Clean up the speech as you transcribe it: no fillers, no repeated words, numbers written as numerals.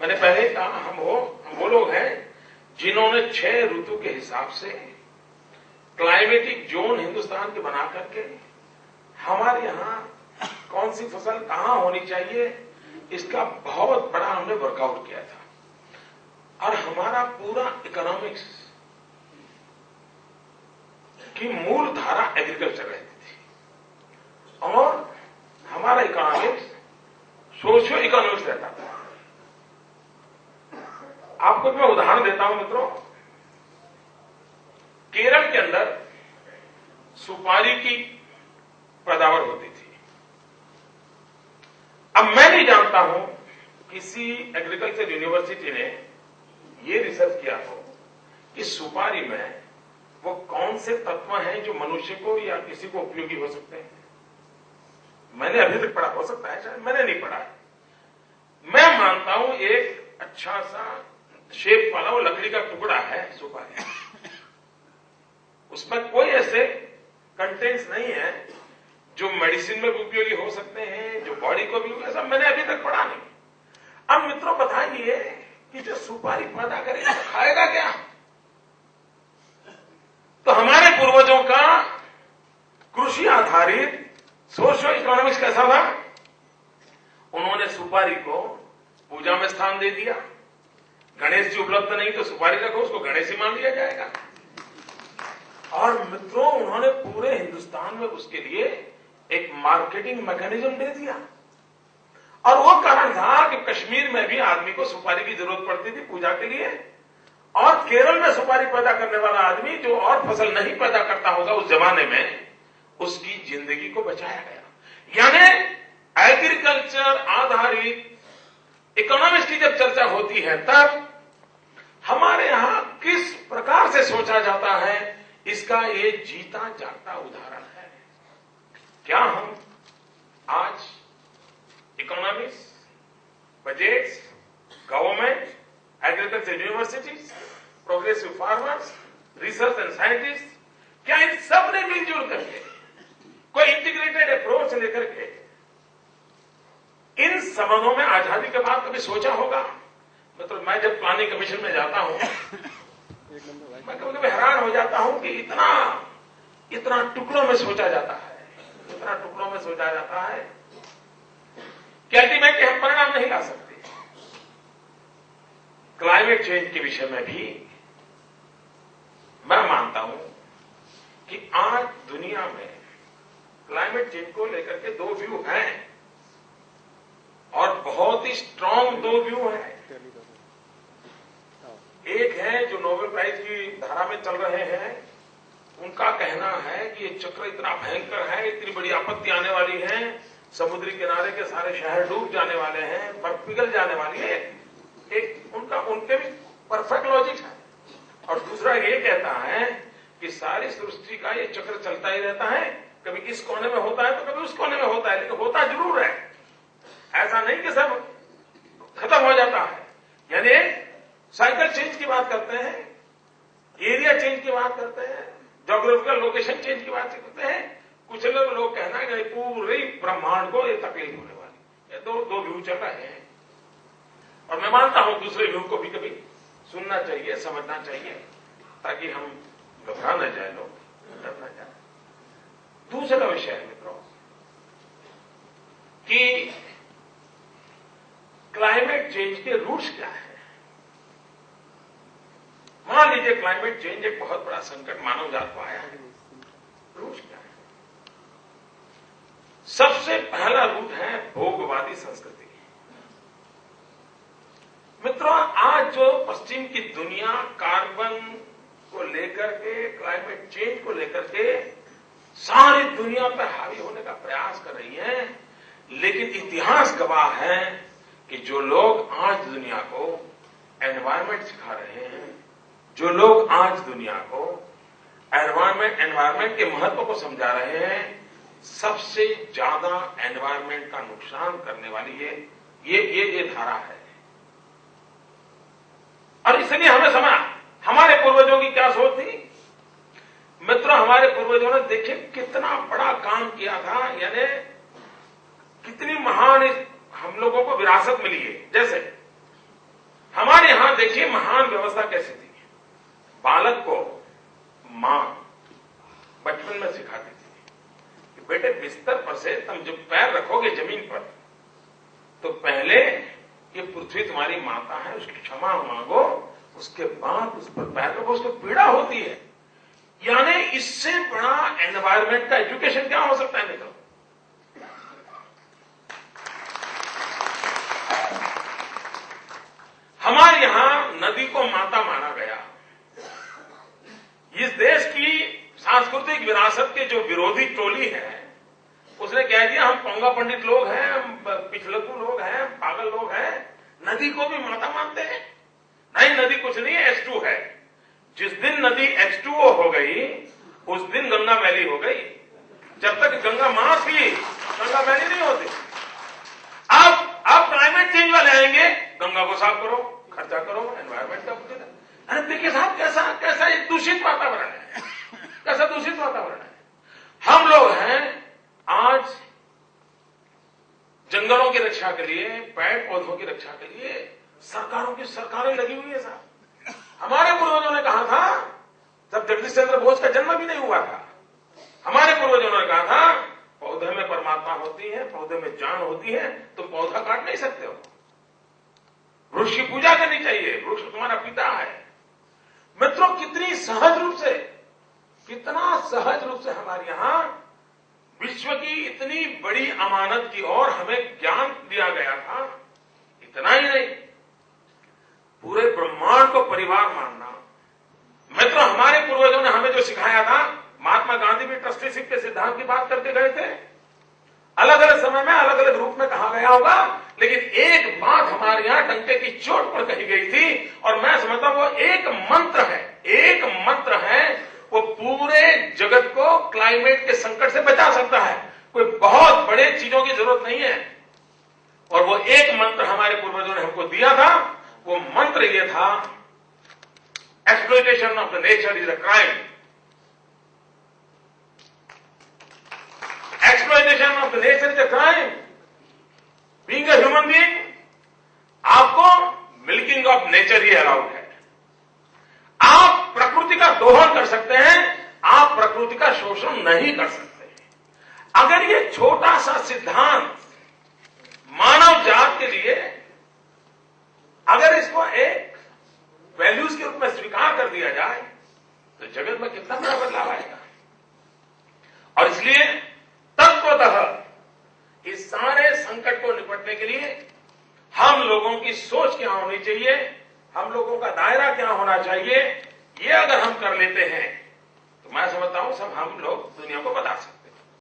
मैंने पहले कहा हम वो लोग हैं जिन्होंने 6 ऋतु के हिसाब से क्लाइमेटिक जोन हिंदुस्तान के बना करके हमारे यहां कौन सी फसल कहां होनी चाहिए इसका बहुत बड़ा हमने वर्कआउट किया था। और हमारा पूरा इकोनॉमिक्स की मूल धारा एग्रीकल्चर रहती थी और हमारा इकोनॉमिक्स सोशियो इकोनॉमिक्स रहता था। आपको मैं उदाहरण देता हूं मित्रों, केरल के अंदर सुपारी की पैदावार होती थी। अब मैं नहीं जानता हूं किसी एग्रीकल्चर यूनिवर्सिटी ने यह रिसर्च किया हो कि सुपारी में वो कौन से तत्व हैं जो मनुष्य को या किसी को उपयोगी हो सकते हैं। मैंने अभी तक पढ़ा, हो सकता है शायद मैंने नहीं पढ़ा है। मैं मानता हूं एक अच्छा सा शेप वाला वो लकड़ी का टुकड़ा है सुपारी, उसमें कोई ऐसे कंटेंट्स नहीं है जो मेडिसिन में भी उपयोगी हो सकते हैं, जो बॉडी को भी, ऐसा मैंने अभी तक पढ़ा नहीं। अब मित्रों बताइए कि जो सुपारी पैदा करेगा खाएगा क्या? तो हमारे पूर्वजों का कृषि आधारित सोशियो इकोनॉमिक्स कैसा था? उन्होंने सुपारी को पूजा में स्थान दे दिया। गणेश जी उपलब्ध नहीं तो सुपारी रखो, उसको गणेश ही मान लिया जाएगा। और मित्रों उन्होंने पूरे हिंदुस्तान में उसके लिए एक मार्केटिंग मैकेनिज्म दे दिया। और वो कारण था कि कश्मीर में भी आदमी को सुपारी की जरूरत पड़ती थी पूजा के लिए, और केरल में सुपारी पैदा करने वाला आदमी जो और फसल नहीं पैदा करता होगा उस जमाने में, उसकी जिंदगी को बचाया गया। यानी एग्रीकल्चर आधारित इकोनॉमिक्स की जब चर्चा होती है तब हमारे यहां किस प्रकार से सोचा जाता है, इसका ये जीता जागता उदाहरण है। क्या हम आज economics, budgets, government, agriculture universities, progressive farmers, research and scientist, क्या इन सब ने मिलजुल करके कोई इंटीग्रेटेड अप्रोच लेकर के इन संबंधों में आजादी के बाद कभी सोचा होगा? मतलब मैं जब प्लानिंग कमीशन में जाता हूं मैं कभी कभी हैरान हो जाता हूं कि इतना टुकड़ों में सोचा जाता है, इतना टुकड़ों में सोचा जाता है कि अल्टीमेटली हम परिणाम नहीं ला सकते। क्लाइमेट चेंज के विषय में भी मैं मानता हूं कि आज दुनिया में क्लाइमेट चेंज को लेकर के 2 व्यू हैं और बहुत ही स्ट्रांग 2 व्यू हैं। एक है जो नोबेल प्राइज की धारा में चल रहे हैं, उनका कहना है कि ये चक्र इतना भयंकर है, इतनी बड़ी आपत्ति आने वाली है, समुद्री किनारे के सारे शहर डूब जाने वाले हैं, बर्फ पिघल जाने वाली है। एक उनके भी परफेक्ट लॉजिक है। और दूसरा ये कहता है कि सारी सृष्टि का ये चक्र चलता ही रहता है, कभी इस कोने में होता है तो कभी उस कोने में होता है, लेकिन होता जरूर है। ऐसा नहीं कि सब खत्म हो जाता है। यानी साइकिल चेंज की बात करते हैं, एरिया चेंज की बात करते हैं, ज्योग्राफिकल लोकेशन चेंज की बात करते हैं। कुछ लोग कहना है कि पूरे ब्रह्मांड को ये तकलीफ होने वाली। ये दो व्यू चल रहे हैं और मैं मानता हूं दूसरे व्यू को भी कभी सुनना चाहिए, समझना चाहिए, ताकि हम घबरा न जाए, लोग डर न जाए। दूसरा विषय है मित्रों कि क्लाइमेट चेंज के रूट्स क्या है। मान लीजिए क्लाइमेट चेंज एक बहुत बड़ा संकट मानव जात को आया है, रूट्स क्या है? सबसे पहला रूट है भोगवादी संस्कृति। मित्रों आज जो पश्चिम की दुनिया कार्बन को लेकर के, क्लाइमेट चेंज को लेकर के सारी दुनिया पर हावी होने का प्रयास कर रही है, लेकिन इतिहास गवाह है कि जो लोग आज दुनिया को एनवायरमेंट सिखा रहे हैं, जो लोग आज दुनिया को एनवायरमेंट के महत्व को समझा रहे हैं, सबसे ज्यादा एनवायरमेंट का नुकसान करने वाली ये धारा है। और इसलिए हमें समझ हमारे पूर्वजों की क्या सोच थी। मित्रों हमारे पूर्वजों ने देखिए कितना बड़ा काम किया था, यानी कितनी महान हम लोगों को विरासत मिली है। जैसे देखिए महान व्यवस्था कैसी थी। बालक को मां बचपन में सिखाती थी कि बेटे बिस्तर पर से तुम जब पैर रखोगे जमीन पर तो पहले ये पृथ्वी तुम्हारी माता है, उसकी क्षमा मांगो, उसके बाद उस पर पैर रखो, उसको पीड़ा होती है। यानी इससे बड़ा एनवायरमेंट का एजुकेशन क्या हो सकता है मित्रों। हमारे यहां नदी को माता माना गया। इस देश की सांस्कृतिक विरासत के जो विरोधी टोली है उसने कह दिया हम पोंगा पंडित लोग हैं, हम पिछलकू लोग हैं, पागल लोग हैं, नदी को भी माता मानते हैं। नहीं, नदी कुछ नहीं है, H2 है। जिस दिन नदी H2O हो गई उस दिन गंगा मैली हो गई। जब तक गंगा मां थी गंगा मैली नहीं होती। अब क्लाइमेट चेंज वाले आएंगे, गंगा को साफ करो, खर्चा करो, एनवायरमेंट का मुद्दा। अरे देखिए साहब कैसा एक दूषित वातावरण है, कैसा दूषित वातावरण है। हम लोग हैं आज जंगलों की रक्षा के लिए, पेड़ पौधों की रक्षा के लिए सरकारें लगी हुई है साहब। हमारे पूर्वजों ने कहा था, जब जगदीश चंद्र बोस का जन्म भी नहीं हुआ था, हमारे पूर्वजों ने कहा था पौधे में परमात्मा होती है, पौधे में जान होती है, तुम पौधा काट नहीं सकते हो। वृक्ष की पूजा करनी चाहिए, वृक्ष तुम्हारा पिता है। मित्रों कितना सहज रूप से हमारे यहां विश्व की इतनी बड़ी अमानत की ओर हमें ज्ञान दिया गया था। इतना ही नहीं, पूरे ब्रह्मांड को परिवार मानना। मित्रों हमारे पूर्वजों ने हमें जो सिखाया था, महात्मा गांधी भी ट्रस्टीशिप के सिद्धांत की बात करते गए थे। अलग अलग समय में अलग अलग रूप में कहा गया होगा, लेकिन एक बात हमारे यहां डंके की चोट पर कही गई थी और मैं समझता हूं वो एक मंत्र है, वो पूरे जगत को क्लाइमेट के संकट से बचा सकता है। कोई बहुत बड़े चीजों की जरूरत नहीं है। और वो एक मंत्र हमारे पूर्वजों ने हमको दिया था, वो मंत्र ये था, exploitation of the nature is a crime. Exploitation of the nature is a crime. Being a human being, आपको मिल्किंग ऑफ नेचर ही अलाउड है। आप प्रकृति का दोहन कर सकते हैं, आप प्रकृति का शोषण नहीं कर सकते। अगर ये छोटा सा सिद्धांत मानव जात के लिए, अगर इसको एक वैल्यूज के रूप में स्वीकार कर दिया जाए तो जगत में कितना बड़ा बदलाव आएगा। और इसलिए तत्वतः इस सारे संकट को निपटने के लिए हम लोगों की सोच क्या होनी चाहिए, हम लोगों का दायरा क्या होना चाहिए, ये अगर हम कर लेते हैं तो मैं समझता हूं सब हम लोग दुनिया को बता सकते हैं।